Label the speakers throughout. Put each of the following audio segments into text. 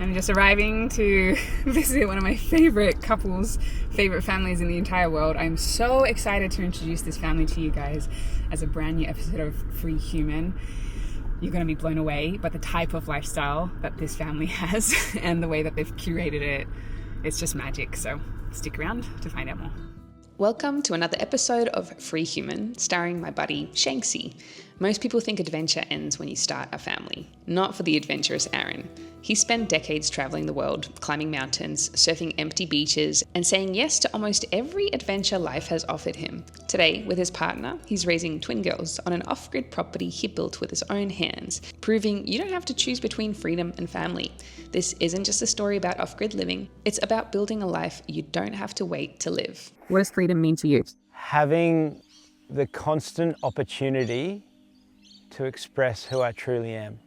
Speaker 1: I'm just arriving to visit one of my favorite couples, favorite families in the entire world. I'm so excited to introduce this family to you guys as a brand new episode of Free Human. You're going to be blown away by the type of lifestyle that this family has and the way that they've curated it. It's just magic. So stick around to find out more.
Speaker 2: Welcome to another episode of Free Human, starring my buddy Shanky. Most people think adventure ends when you start a family. Not for the adventurous Aaron. He spent decades traveling the world, climbing mountains, surfing empty beaches, and saying yes to almost every adventure life has offered him. Today, with his partner, he's raising twin girls on an off-grid property he built with his own hands, proving you don't have to choose between freedom and family. This isn't just a story about off-grid living, it's about building a life you don't have to wait to live.
Speaker 1: What does freedom mean to you?
Speaker 3: Having the constant opportunity to express who I truly am.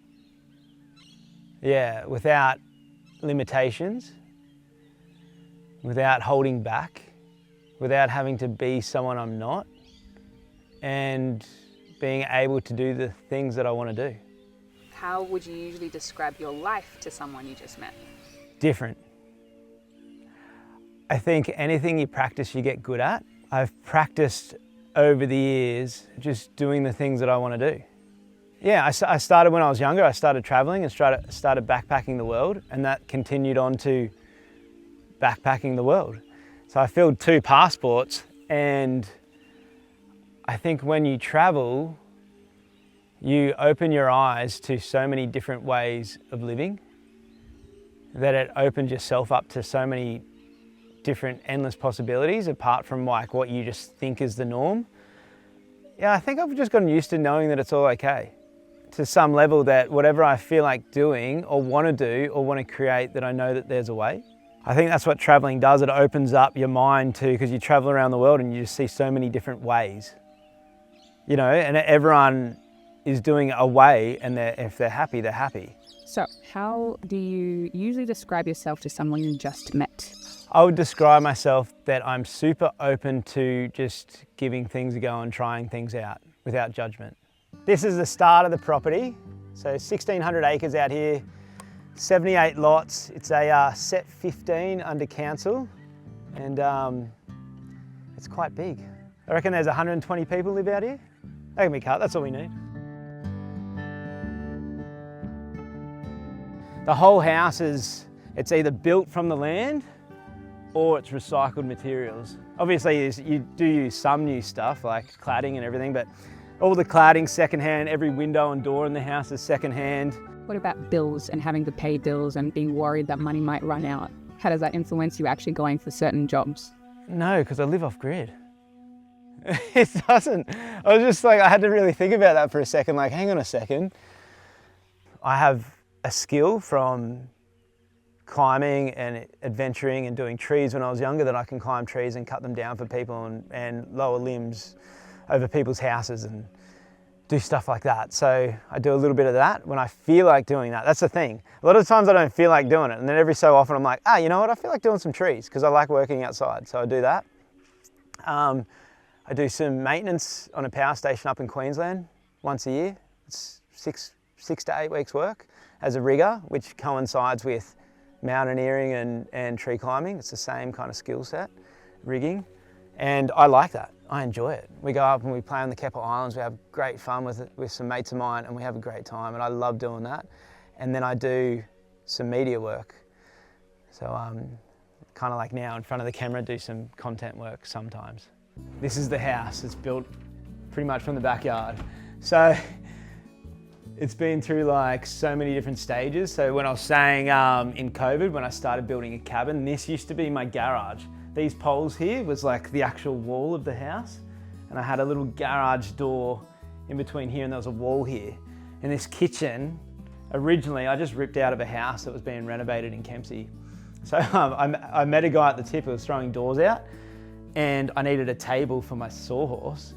Speaker 3: Yeah, without limitations, without holding back, without having to be someone I'm not, and being able to do the things that I want to do.
Speaker 1: How would you usually describe your life to someone you just met?
Speaker 3: Different. I think anything you practice, you get good at. I've practiced over the years just doing the things that I want to do. Yeah, I started when I was younger. I started traveling and started backpacking the world, and that continued on to backpacking the world. So I filled 2 passports, and I think when you travel, you open your eyes to so many different ways of living that it opens yourself up to so many different endless possibilities apart from like what you just think is the norm. Yeah, I think I've just gotten used to knowing that it's all okay. To some level, that whatever I feel like doing or want to do or want to create, that I know that there's a way. I think that's what traveling does. It opens up your mind too, because you travel around the world and you just see so many different ways. You know, and everyone is doing a way, and if they're happy, they're happy.
Speaker 1: So how do you usually describe yourself to someone you just met?
Speaker 3: I would describe myself that I'm super open to just giving things a go and trying things out without judgment. This is the start of the property. So 1,600 acres out here, 78 lots. It's a set 15 under council, and it's quite big. I reckon there's 120 people live out here. That can be cut, that's all we need. The whole house it's either built from the land or it's recycled materials. Obviously you do use some new stuff like cladding and everything, but all the cladding's secondhand, every window and door in the house is secondhand.
Speaker 1: What about bills and having to pay bills and being worried that money might run out? How does that influence you actually going for certain jobs?
Speaker 3: No, because I live off grid. It doesn't. I was just like, I had to really think about that for a second, like, hang on a second. I have a skill from climbing and adventuring and doing trees when I was younger, that I can climb trees and cut them down for people and lower limbs over people's houses and do stuff like that. So I do a little bit of that when I feel like doing that. That's the thing. A lot of times I don't feel like doing it, and then every so often I'm like, you know what, I feel like doing some trees because I like working outside, so I do that. I do some maintenance on a power station up in Queensland once a year. It's six to 8 weeks work as a rigger, which coincides with mountaineering and tree climbing. It's the same kind of skill set, rigging. And I like that. I enjoy it. We go up and we play on the Keppel Islands. We have great fun with some mates of mine, and we have a great time, and I love doing that. And then I do some media work. So kind of like now in front of the camera, do some content work sometimes. This is the house. It's built pretty much from the backyard. So it's been through like so many different stages. So when I was saying in COVID, when I started building a cabin, this used to be my garage. These poles here was like the actual wall of the house, and I had a little garage door in between here, and there was a wall here. And this kitchen, originally I just ripped out of a house that was being renovated in Kempsey. So I met a guy at the tip who was throwing doors out, and I needed a table for my sawhorse.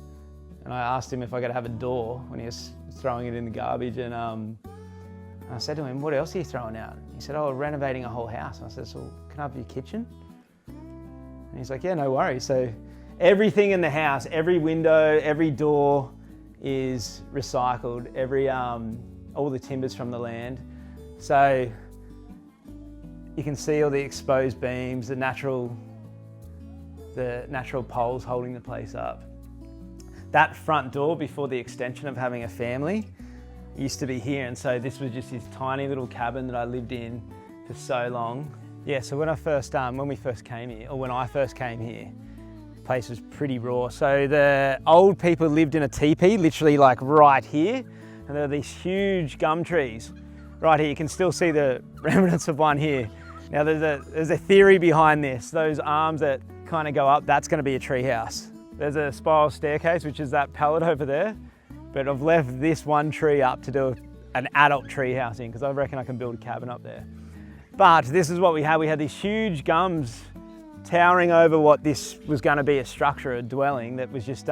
Speaker 3: And I asked him if I could have a door when he was throwing it in the garbage, and I said to him, what else are you throwing out? He said, oh, renovating a whole house. I said, so can I have your kitchen? And he's like, yeah, no worries. So everything in the house, every window, every door is recycled, all the timbers from the land. So you can see all the exposed beams, the natural poles holding the place up. That front door before the extension of having a family used to be here, and so this was just this tiny little cabin that I lived in for so long. Yeah, so when I first came here, the place was pretty raw. So the old people lived in a teepee, literally like right here, and there are these huge gum trees right here. You can still see the remnants of one here. Now there's a theory behind this. Those arms that kind of go up, that's going to be a tree house. There's a spiral staircase, which is that pallet over there. But I've left this one tree up to do an adult tree house in, because I reckon I can build a cabin up there. But this is what we had. We had these huge gums towering over what this was going to be a structure, a dwelling that was just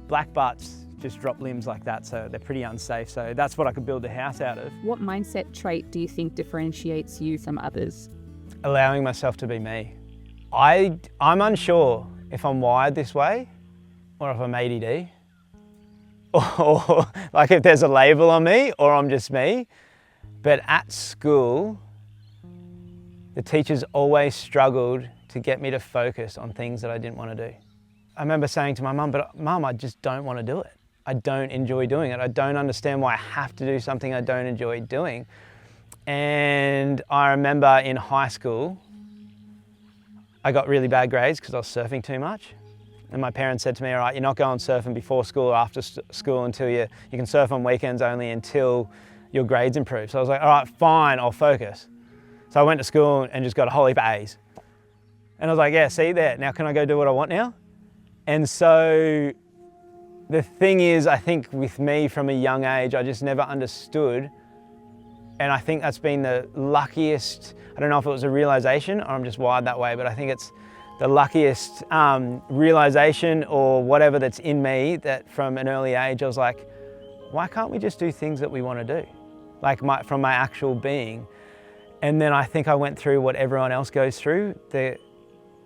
Speaker 3: black butts, just drop limbs like that. So they're pretty unsafe. So that's what I could build the house out of.
Speaker 4: What mindset trait do you think differentiates you from others?
Speaker 3: Allowing myself to be me. I'm unsure if I'm wired this way or if I'm ADD. Or like if there's a label on me or I'm just me. But at school, the teachers always struggled to get me to focus on things that I didn't want to do. I remember saying to my mum, but Mum, I just don't want to do it. I don't enjoy doing it. I don't understand why I have to do something I don't enjoy doing. And I remember in high school, I got really bad grades because I was surfing too much. And my parents said to me, all right, you're not going surfing before school or after school until you can surf on weekends only until your grades improve. So I was like, all right, fine, I'll focus. So I went to school and just got a whole heap of A's. And I was like, yeah, see there, now can I go do what I want now? And so the thing is, I think with me from a young age, I just never understood. And I think that's been the luckiest, I don't know if it was a realization or I'm just wired that way, but I think it's the luckiest realization or whatever that's in me, that from an early age I was like, why can't we just do things that we want to do? Like from my actual being. And then I think I went through what everyone else goes through, the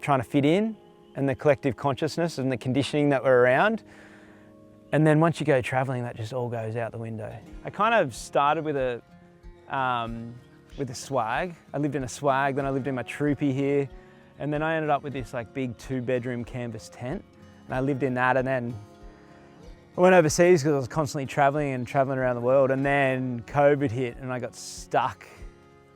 Speaker 3: trying to fit in and the collective consciousness and the conditioning that we're around. And then once you go traveling, that just all goes out the window. I kind of started with a swag. I lived in a swag, then I lived in my troopy here. And then I ended up with this like big 2-bedroom canvas tent. And I lived in that, and then I went overseas because I was constantly traveling around the world. And then COVID hit and I got stuck.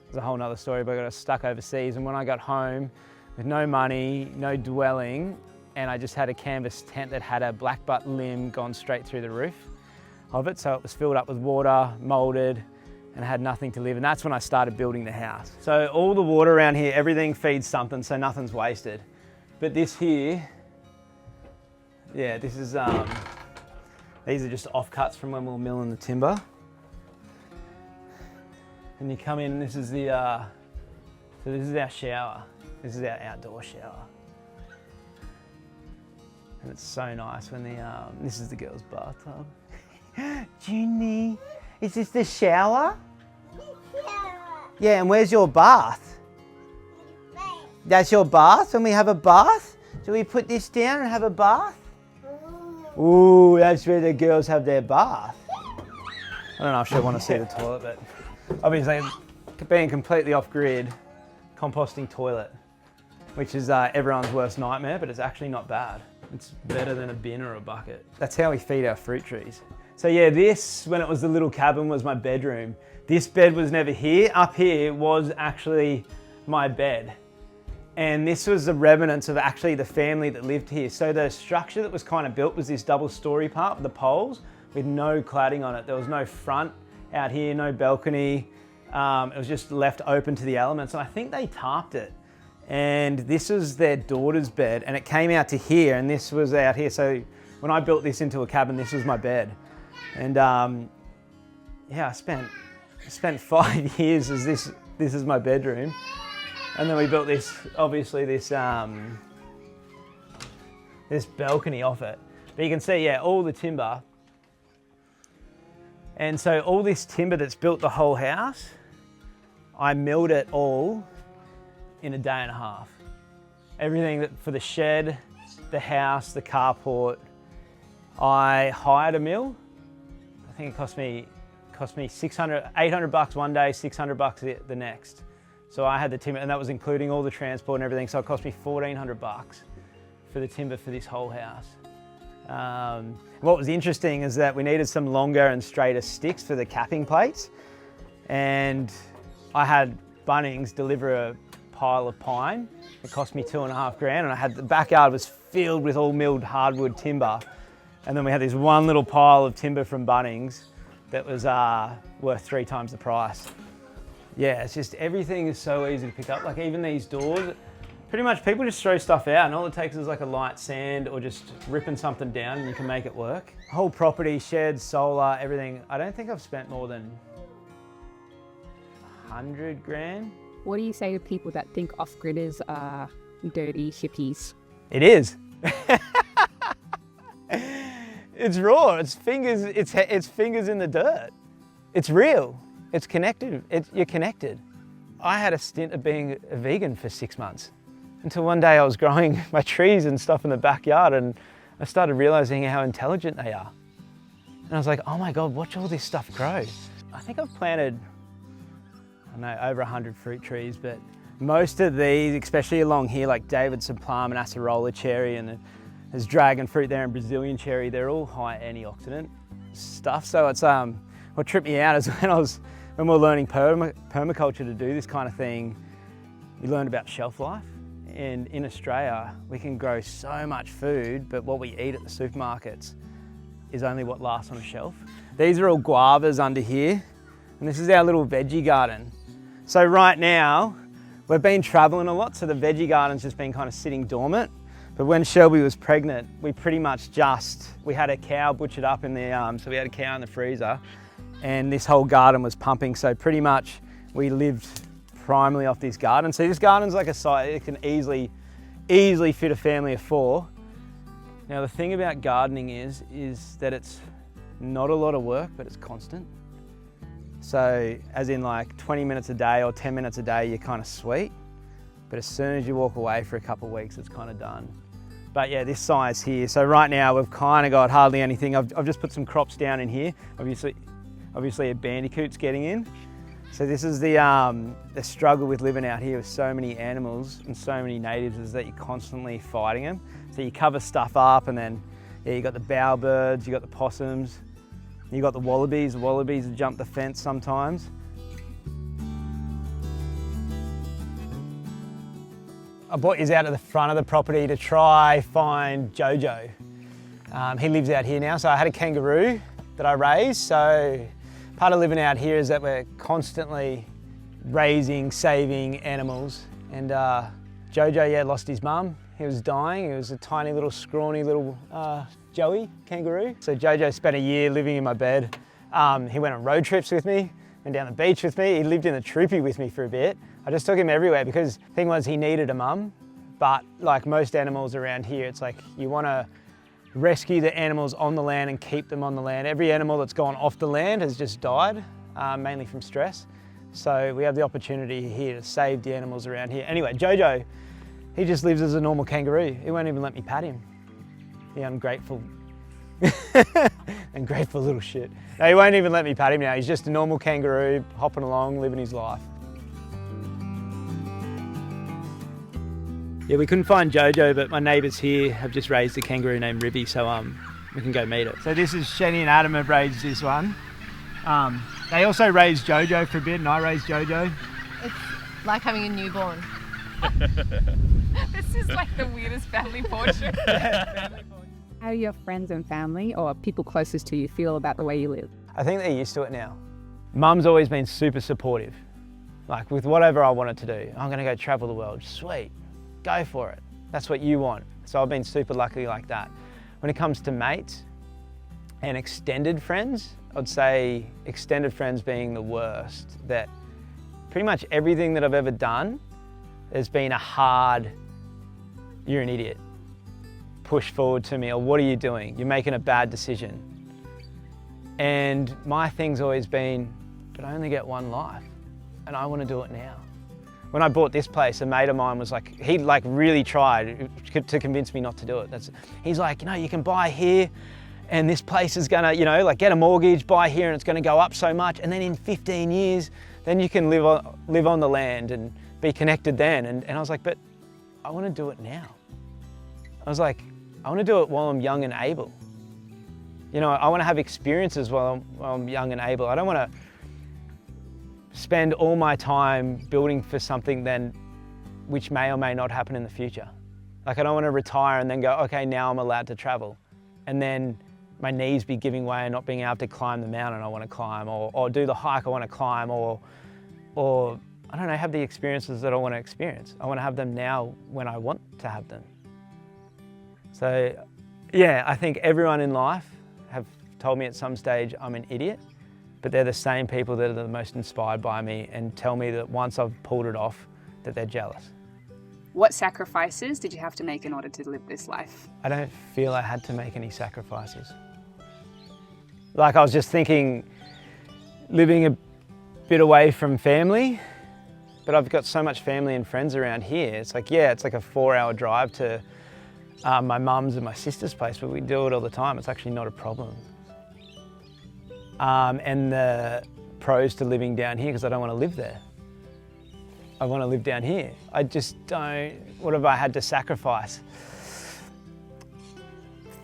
Speaker 3: It's a whole nother story, but I got stuck overseas. And when I got home with no money, no dwelling, and I just had a canvas tent that had a black butt limb gone straight through the roof of it. So it was filled up with water, molded, and had nothing to live. And that's when I started building the house. So all the water around here, everything feeds something, so nothing's wasted. But this here, yeah, this is, these are just offcuts from when we were milling the timber. And you come in, this is the, so this is our shower. This is our outdoor shower. And it's so nice when this is the girls' bathtub. Junie, is this the shower? Yeah, and where's your bath? That's your bath? When we have a bath? Do we put this down and have a bath? Ooh, that's where the girls have their bath. I don't know if she'll want to see the toilet, but obviously being completely off grid, composting toilet, which is everyone's worst nightmare, but it's actually not bad. It's better than a bin or a bucket. That's how we feed our fruit trees. So yeah, this, when it was the little cabin, was my bedroom. This bed was never here. Up here was actually my bed. And this was the remnants of actually the family that lived here. So the structure that was kind of built was this double-story part with the poles with no cladding on it. There was no front out here, no balcony. It was just left open to the elements. And I think they tarped it. And this was their daughter's bed, and it came out to here, and this was out here. So when I built this into a cabin, this was my bed. And yeah, I spent 5 years as this is my bedroom. And then we built this, obviously this balcony off it. But you can see, yeah, all the timber. And so all this timber that's built the whole house, I milled it all in a day and a half. Everything for the shed, the house, the carport. I hired a mill. I think it cost me $800 one day, $600 the next. So I had the timber, and that was including all the transport and everything, so it cost me $1,400 for the timber for this whole house. What was interesting is that we needed some longer and straighter sticks for the capping plates, and I had Bunnings deliver a pile of pine. It cost me $2.5 grand, and I had the backyard was filled with all milled hardwood timber, and then we had this one little pile of timber from Bunnings that was worth 3 times the price. Yeah, it's just everything is so easy to pick up. Like even these doors, pretty much people just throw stuff out, and all it takes is like a light sand or just ripping something down and you can make it work. Whole property, sheds, solar, everything. I don't think I've spent more than 100 grand.
Speaker 4: What do you say to people that think off-gridders are dirty hippies?
Speaker 3: It is. It's raw. It's fingers. It's fingers in the dirt. It's real. It's connected. You're connected. I had a stint of being a vegan for 6 months until one day I was growing my trees and stuff in the backyard, and I started realizing how intelligent they are. And I was like, oh my God, watch all this stuff grow. I think I've planted, I don't know, over 100 fruit trees, but most of these, especially along here, like Davidson plum and acerola cherry, and there's dragon fruit there and Brazilian cherry, they're all high antioxidant stuff. So it's what tripped me out is when we were learning permaculture to do this kind of thing, we learned about shelf life. And in Australia, we can grow so much food, but what we eat at the supermarkets is only what lasts on a shelf. These are all guavas under here, and this is our little veggie garden. So right now, we've been traveling a lot, so the veggie garden's just been kind of sitting dormant. But when Shelby was pregnant, we pretty much we had a cow butchered up in the, so we had a cow in the freezer, and this whole garden was pumping. So pretty much we lived primarily off this garden. So this garden's like a site, it can easily fit a family of 4. Now the thing about gardening is that it's not a lot of work, but it's constant. So as in like 20 minutes a day or 10 minutes a day, you're kind of sweet. But as soon as you walk away for a couple of weeks, it's kind of done. But yeah, this size here. So right now we've kind of got hardly anything. I've just put some crops down in here. Obviously a bandicoot's getting in. So this is the struggle with living out here with so many animals and so many natives, is that you're constantly fighting them. So you cover stuff up, and then you got the bowerbirds, you got the possums, you got the wallabies. The wallabies jump the fence sometimes. I brought these out to the front of the property to try find Jojo. He lives out here now, so I had a kangaroo that I raised. So part of living out here is that we're constantly raising, saving animals. And Jojo, lost his mum. He was dying. He was a tiny little, scrawny little Joey kangaroo. So Jojo spent a year living in my bed. He went on road trips with me, went down the beach with me. He lived in the troopy with me for a bit. I just took him everywhere because the thing was he needed a mum. But like most animals around here, it's like you want to rescue the animals on the land and keep them on the land. Every animal that's gone off the land has just died, mainly from stress. So we have the opportunity here to save the animals around here. Anyway, Jojo, he just lives as a normal kangaroo. He won't even let me pat him. The ungrateful, ungrateful little shit. No, he won't even let me pat him now. He's just a normal kangaroo, hopping along, living his life. Yeah, we couldn't find Jojo, but my neighbours here have just raised a kangaroo named Ribby, so we can go meet it. So this is Shenny and Adam have raised this one. They also raised Jojo for a bit, and I raised Jojo.
Speaker 5: It's like having a newborn.
Speaker 1: This is like the weirdest family portrait.
Speaker 4: How do your friends and family or people closest to you feel about the way you live?
Speaker 3: I think they're used to it now. Mum's always been super supportive. Like with whatever I wanted to do, I'm gonna go travel the world, sweet. Go for it. That's what you want. So I've been super lucky like that. When it comes to mates and extended friends, I'd say extended friends being the worst. That pretty much everything that I've ever done has been a hard, you're an idiot, push forward to me, or what are you doing? You're making a bad decision. And my thing's always been, but I only get one life and I want to do it now. When I bought this place, a mate of mine was like, he like really tried to convince me not to do it. He's like, you can buy here and this place is gonna, like get a mortgage, buy here and it's gonna go up so much. And then in 15 years, Then you can live on the land and be connected then. And I was like, but I want to do it now. I was like, I want to do it while I'm young and able. You know, I want to have experiences while I'm young and able. I don't want to spend all my time building for something then which may or may not happen in the future. Like, I don't want to retire and then go, okay, now I'm allowed to travel. And then my knees be giving way and not being able to climb the mountain I want to climb, or do the hike I want to climb, or I don't know, have the experiences that I want to experience. I want to have them now when I want to have them. So yeah, I think everyone in life have told me at some stage I'm an idiot, but they're the same people that are the most inspired by me and tell me that once I've pulled it off, that they're jealous.
Speaker 1: What sacrifices did you have to make in order to live this life?
Speaker 3: I don't feel I had to make any sacrifices. Like, I was just thinking, living a bit away from family, but I've got so much family and friends around here. It's like, yeah, it's like a 4-hour drive to my mum's and my sister's place, but we do it all the time. It's actually not a problem. And the pros to living down here, because I don't want to live there. I want to live down here. I just don't, what have I had to sacrifice?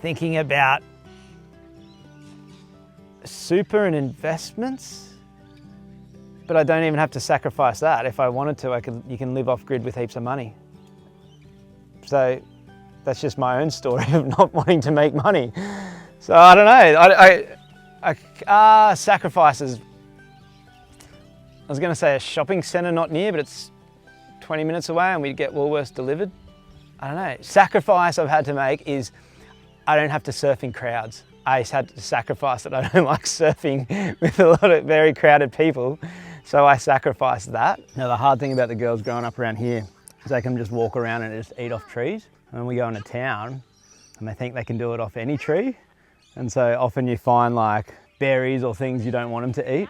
Speaker 3: Thinking about super and investments, but I don't even have to sacrifice that. If I wanted to, you can live off grid with heaps of money. So that's just my own story of not wanting to make money. So I don't know, sacrifices. I was going to say a shopping centre not near, but it's 20 minutes away and we'd get Woolworths delivered. I don't know. Sacrifice I've had to make is I don't have to surf in crowds. I just had to sacrifice that I don't like surfing with a lot of very crowded people. So I sacrificed that. Now the hard thing about the girls growing up around here is they can just walk around and just eat off trees. And then we go into town and they think they can do it off any tree. And so often you find like berries or things you don't want them to eat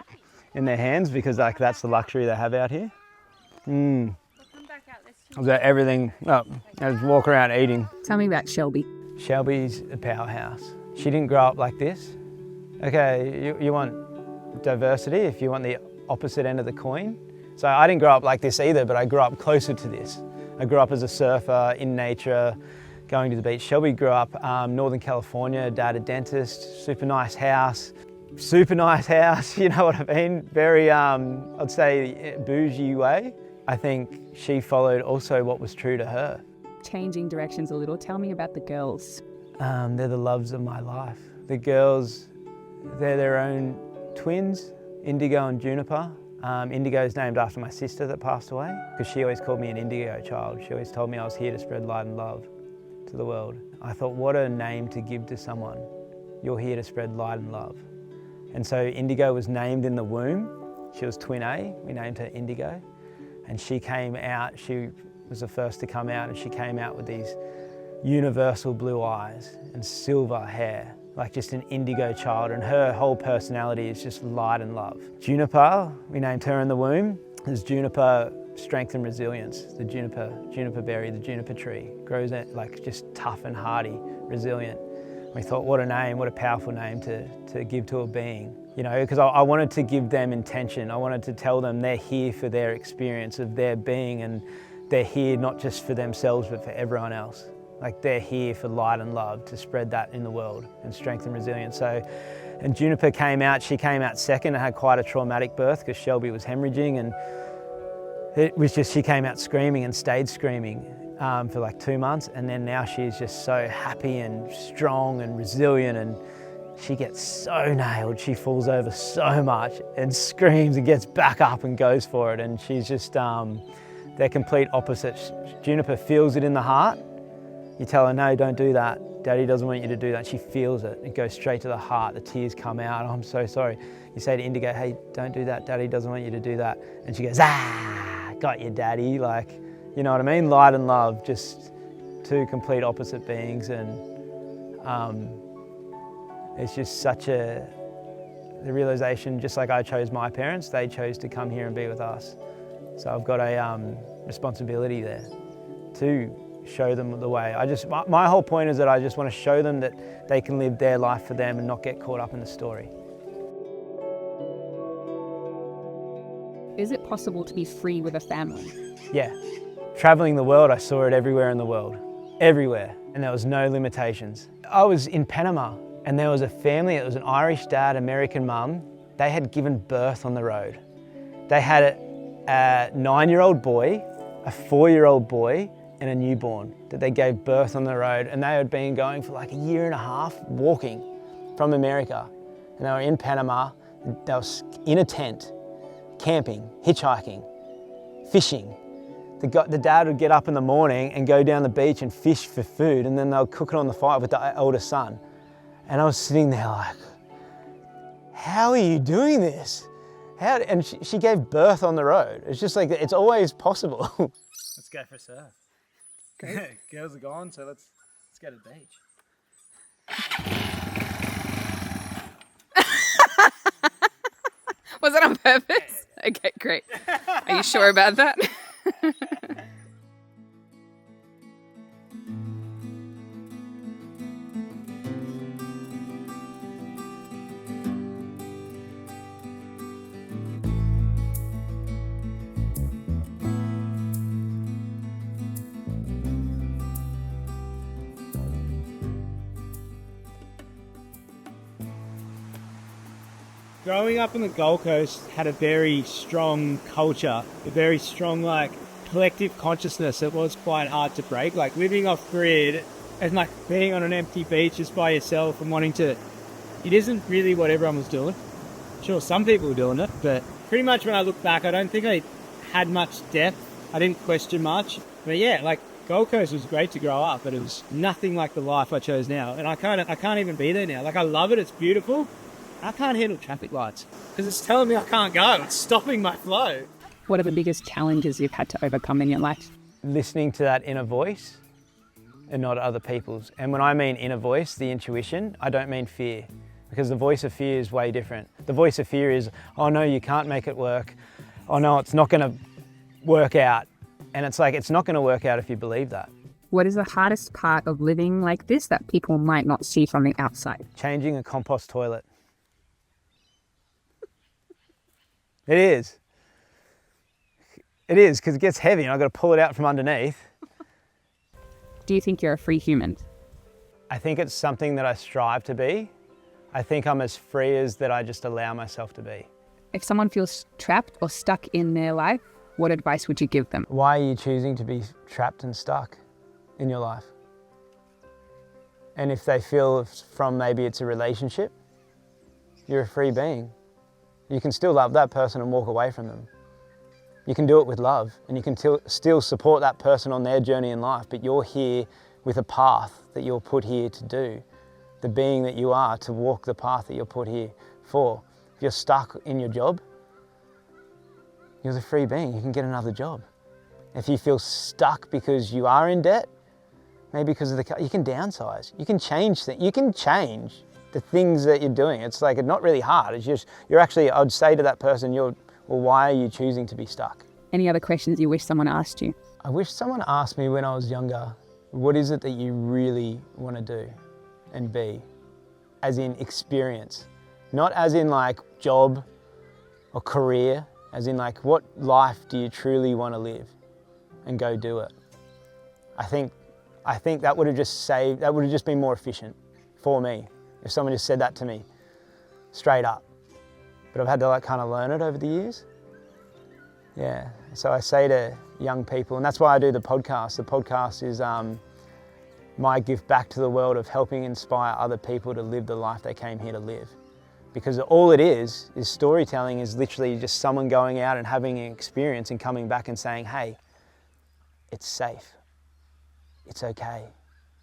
Speaker 3: in their hands because like that's the luxury they have out here. So everything, I just walk around eating.
Speaker 4: Tell me about Shelby.
Speaker 3: Shelby's a powerhouse. She didn't grow up like this. Okay, you want diversity if you want the opposite end of the coin. So I didn't grow up like this either, but I grew up closer to this. I grew up as a surfer, in nature, going to the beach. Shelby grew up Northern California, dad a dentist, super nice house, you know what I mean? Very, I'd say, bougie way. I think she followed also what was true to her.
Speaker 4: Changing directions a little, tell me about the girls.
Speaker 3: They're the loves of my life. The girls, they're their own twins, Indigo and Juniper. Indigo's named after my sister that passed away because she always called me an indigo child. She always told me I was here to spread light and love to the world. I thought, what a name to give to someone. You're here to spread light and love. And so Indigo was named in the womb. She was twin A, we named her Indigo. And she came out, she was the first to come out, and she came out with these universal blue eyes and silver hair, like just an indigo child, and her whole personality is just light and love. Juniper, we named her in the womb. There's Juniper strength and resilience, the juniper berry, the juniper tree, grows like just tough and hardy, resilient. We thought, what a name, what a powerful name to give to a being. You know, because I wanted to give them intention. I wanted to tell them they're here for their experience of their being, and they're here not just for themselves, but for everyone else. Like they're here for light and love, to spread that in the world and strength and resilience. So, and Juniper came out, she came out second and had quite a traumatic birth because Shelby was hemorrhaging, and it was just, she came out screaming and stayed screaming for like 2 months. And then now she's just so happy and strong and resilient, and she gets so nailed. She falls over so much and screams and gets back up and goes for it. And she's just, they're complete opposites. Juniper feels it in the heart. You tell her, no, don't do that. Daddy doesn't want you to do that. She feels it. It goes straight to the heart. The tears come out. Oh, I'm so sorry. You say to Indigo, hey, don't do that. Daddy doesn't want you to do that. And she goes, got you, Daddy. Like, you know what I mean? Light and love, just two complete opposite beings. And it's just such the realization, just like I chose my parents, they chose to come here and be with us. So I've got a responsibility there to show them the way. My whole point is that I just want to show them that they can live their life for them and not get caught up in the story.
Speaker 4: Is it possible to be free with a family?
Speaker 3: Yeah. Traveling the world, I saw it everywhere in the world. Everywhere. And there was no limitations. I was in Panama and there was a family, it was an Irish dad, American mum. They had given birth on the road. They had a 9-year-old boy, a 4-year-old boy, and a newborn that they gave birth on the road, and they had been going for like a year and a half walking from America. And they were in Panama, they were in a tent, camping, hitchhiking, fishing. The dad would get up in the morning and go down the beach and fish for food, and then they would cook it on the fire with the older son. And I was sitting there like, how are you doing this? And she gave birth on the road. It's just like, it's always possible. Let's go for a surf. Okay. Girls are gone, so let's go to the beach.
Speaker 2: Was that on purpose? Okay, great. Are you sure about that?
Speaker 6: Growing up on the Gold Coast had a very strong culture, a very strong collective consciousness that was quite hard to break. Like living off grid and like being on an empty beach just by yourself and wanting to, it isn't really what everyone was doing. Sure, some people were doing it, but pretty much when I look back, I don't think I had much depth. I didn't question much. But yeah, like Gold Coast was great to grow up, but it was nothing like the life I chose now. And I can't even be there now. Like I love it, it's beautiful. I can't handle traffic lights because it's telling me I can't go. It's stopping my flow.
Speaker 4: What are the biggest challenges you've had to overcome in your life?
Speaker 3: Listening to that inner voice and not other people's. And when I mean inner voice, the intuition, I don't mean fear, because the voice of fear is way different. The voice of fear is, oh no, you can't make it work. Oh no, it's not going to work out. And it's like, it's not going to work out if you believe that.
Speaker 4: What is the hardest part of living like this that people might not see from the outside?
Speaker 3: Changing a compost toilet. It is. It is, because it gets heavy and I've got to pull it out from underneath.
Speaker 4: Do you think you're a free human?
Speaker 3: I think it's something that I strive to be. I think I'm as free as that I just allow myself to be.
Speaker 4: If someone feels trapped or stuck in their life, what advice would you give them?
Speaker 3: Why are you choosing to be trapped and stuck in your life? And if they feel from maybe it's a relationship, you're a free being. You can still love that person and walk away from them. You can do it with love and you can still support that person on their journey in life, but you're here with a path that you're put here to do. The being that you are, to walk the path that you're put here for. If you're stuck in your job, you're the free being, you can get another job. If you feel stuck because you are in debt, maybe because of you can downsize, you can change things, you can change the things that you're doing. It's like, it's not really hard. It's just, you're actually, I'd say to that person, well, why are you choosing to be stuck?
Speaker 4: Any other questions you wish someone asked you?
Speaker 3: I wish someone asked me when I was younger, what is it that you really want to do and be? As in experience. Not as in like job or career, as in like what life do you truly want to live and go do it. I think that would have just been more efficient for me. If someone just said that to me, straight up. But I've had to kind of learn it over the years. Yeah, so I say to young people, and that's why I do the podcast. The podcast is my gift back to the world of helping inspire other people to live the life they came here to live. Because all it is storytelling is literally just someone going out and having an experience and coming back and saying, hey, it's safe, it's okay.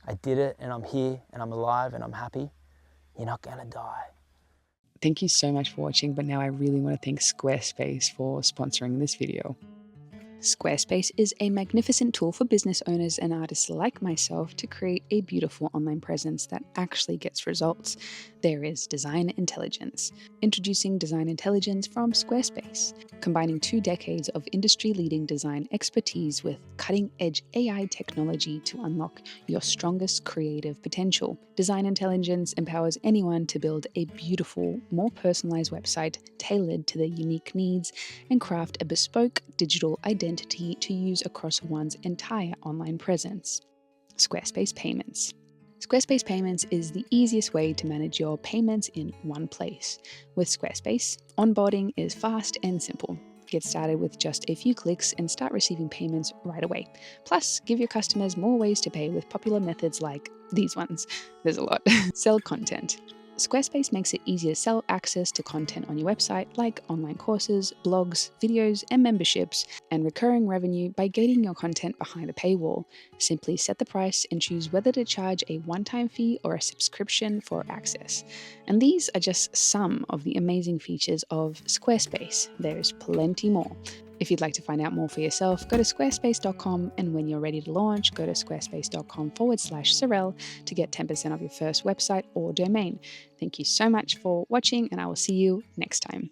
Speaker 3: I did it and I'm here and I'm alive and I'm happy. You're not gonna die.
Speaker 2: Thank you so much for watching, but now I really want to thank Squarespace for sponsoring this video. Squarespace is a magnificent tool for business owners and artists like myself to create a beautiful online presence that actually gets results. There is Design Intelligence. Introducing Design Intelligence from Squarespace, combining 2 decades of industry-leading design expertise with cutting-edge AI technology to unlock your strongest creative potential. Design Intelligence empowers anyone to build a beautiful, more personalized website tailored to their unique needs and craft a bespoke digital identity to use across one's entire online presence. Squarespace Payments. Squarespace Payments is the easiest way to manage your payments in one place. With Squarespace, onboarding is fast and simple. Get started with just a few clicks and start receiving payments right away. Plus, give your customers more ways to pay with popular methods like these ones. There's a lot. Sell content. Squarespace makes it easy to sell access to content on your website like online courses, blogs, videos, and memberships, and recurring revenue by gating your content behind a paywall. Simply set the price and choose whether to charge a one-time fee or a subscription for access. And these are just some of the amazing features of Squarespace. There's plenty more. If you'd like to find out more for yourself, go to squarespace.com, and when you're ready to launch, go to squarespace.com/Sorel to get 10% off your first website or domain. Thank you so much for watching, and I will see you next time.